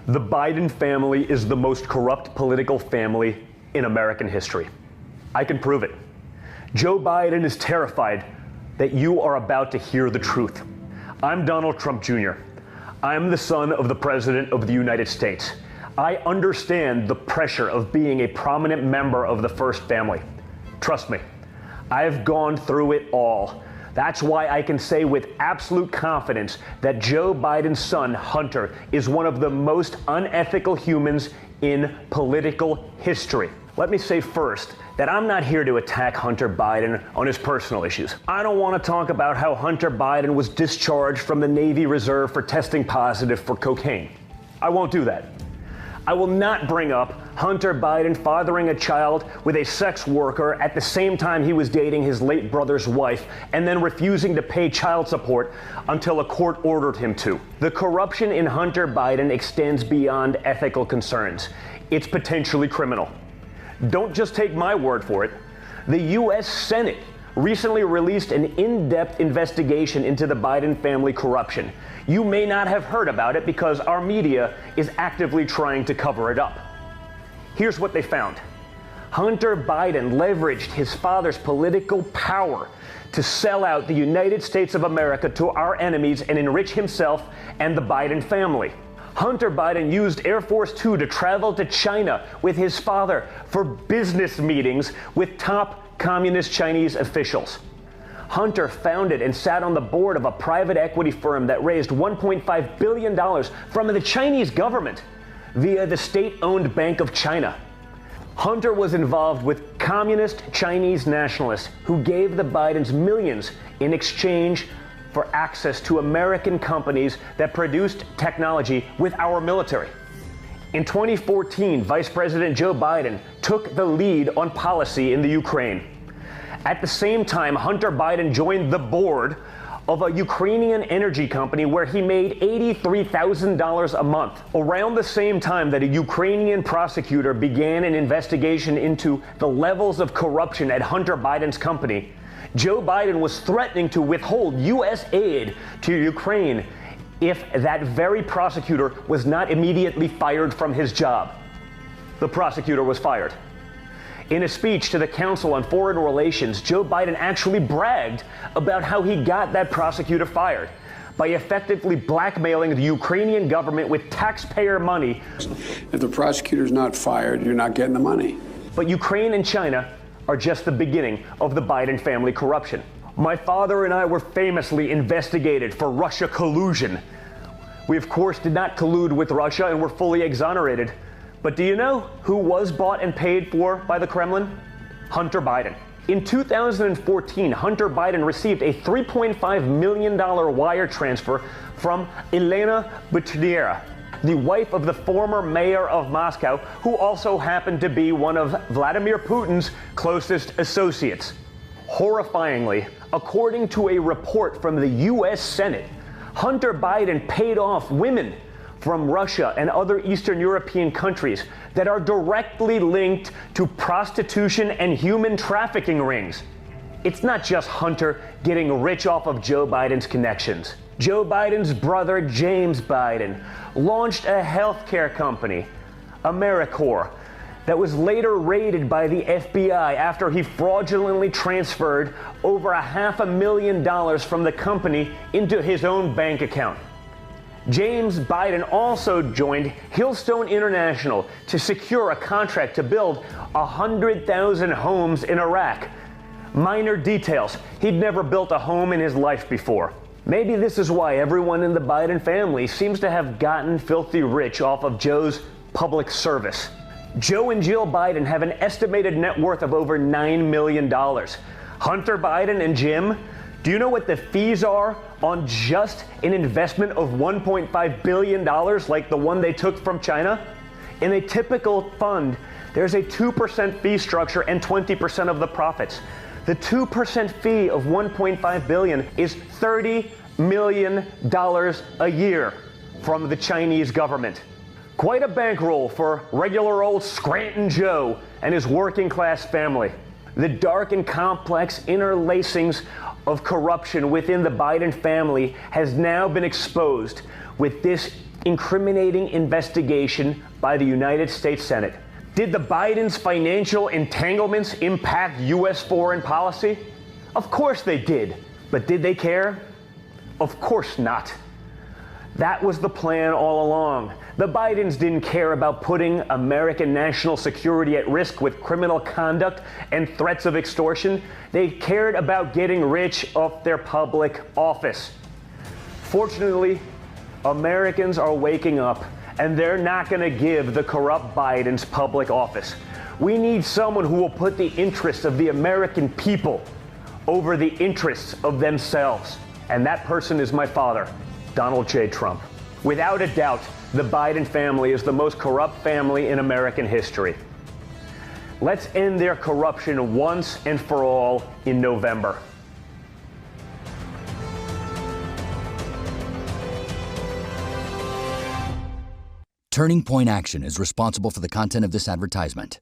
The Biden family is the most corrupt political family in American history. I can prove it. Joe Biden is terrified that you are about to hear the truth. I'm Donald Trump Jr. I'm the son of the President of the United States. I understand the pressure of being a prominent member of the first family. Trust me, I've gone through it all. That's why I can say with absolute confidence that Joe Biden's son, Hunter, is one of the most unethical humans in political history. Let me say first that I'm not here to attack Hunter Biden on his personal issues. I don't want to talk about how Hunter Biden was discharged from the Navy Reserve for testing positive for cocaine. I won't do that. I will not bring up Hunter Biden fathering a child with a sex worker at the same time he was dating his late brother's wife and then refusing to pay child support until a court ordered him to. The corruption in Hunter Biden extends beyond ethical concerns. It's potentially criminal. Don't just take my word for it. The U.S. Senate recently released an in-depth investigation into the Biden family corruption. You may not have heard about it because our media is actively trying to cover it up. Here's what they found. Hunter Biden leveraged his father's political power to sell out the United States of America to our enemies and enrich himself and the Biden family. Hunter Biden used Air Force Two to travel to China with his father for business meetings with top communist Chinese officials. Hunter founded and sat on the board of a private equity firm that raised $1.5 billion from the Chinese government via the state-owned Bank of China. Hunter was involved with communist Chinese nationalists who gave the Bidens millions in exchange for access to American companies that produced technology with our military. In 2014, Vice President Joe Biden took the lead on policy in the Ukraine. At the same time, Hunter Biden joined the board of a Ukrainian energy company where he made $83,000 a month. Around the same time that a Ukrainian prosecutor began an investigation into the levels of corruption at Hunter Biden's company, Joe Biden was threatening to withhold U.S. aid to Ukraine if that very prosecutor was not immediately fired from his job. The prosecutor was fired. In a speech to the Council on Foreign Relations, Joe Biden actually bragged about how he got that prosecutor fired by effectively blackmailing the Ukrainian government with taxpayer money. If the prosecutor's not fired, you're not getting the money. But Ukraine and China are just the beginning of the Biden family corruption. My father and I were famously investigated for Russia collusion. We, of course, did not collude with Russia and were fully exonerated. But do you know who was bought and paid for by the Kremlin? Hunter Biden. In 2014, Hunter Biden received a $3.5 million wire transfer from Elena Butyera, the wife of the former mayor of Moscow, who also happened to be one of Vladimir Putin's closest associates. Horrifyingly, according to a report from the U.S. Senate, Hunter Biden paid off women from Russia and other Eastern European countries that are directly linked to prostitution and human trafficking rings. It's not just Hunter getting rich off of Joe Biden's connections. Joe Biden's brother, James Biden, launched a healthcare company, AmeriCorps, that was later raided by the FBI after he fraudulently transferred over $500,000 from the company into his own bank account. James Biden also joined Hillstone International to secure a contract to build 100,000 homes in Iraq. Minor details. He'd never built a home in his life before. Maybe this is why everyone in the Biden family seems to have gotten filthy rich off of Joe's public service. Joe and Jill Biden have an estimated net worth of over $9 million. Hunter Biden and Jim, do you know what the fees are on just an investment of $1.5 billion like the one they took from China? In a typical fund, there's a 2% fee structure and 20% of the profits. The 2% fee of $1.5 billion is $30 million a year from the Chinese government. Quite a bankroll for regular old Scranton Joe and his working class family. The dark and complex interlacings of corruption within the Biden family has now been exposed with this incriminating investigation by the United States Senate. Did the Bidens' financial entanglements impact U.S. foreign policy? Of course they did. But did they care? Of course not. That was the plan all along. The Bidens didn't care about putting American national security at risk with criminal conduct and threats of extortion. They cared about getting rich off their public office. Fortunately, Americans are waking up, and they're not going to give the corrupt Bidens public office. We need someone who will put the interests of the American people over the interests of themselves. And that person is my father, Donald J. Trump. Without a doubt, the Biden family is the most corrupt family in American history. Let's end their corruption once and for all in November. Turning Point Action is responsible for the content of this advertisement.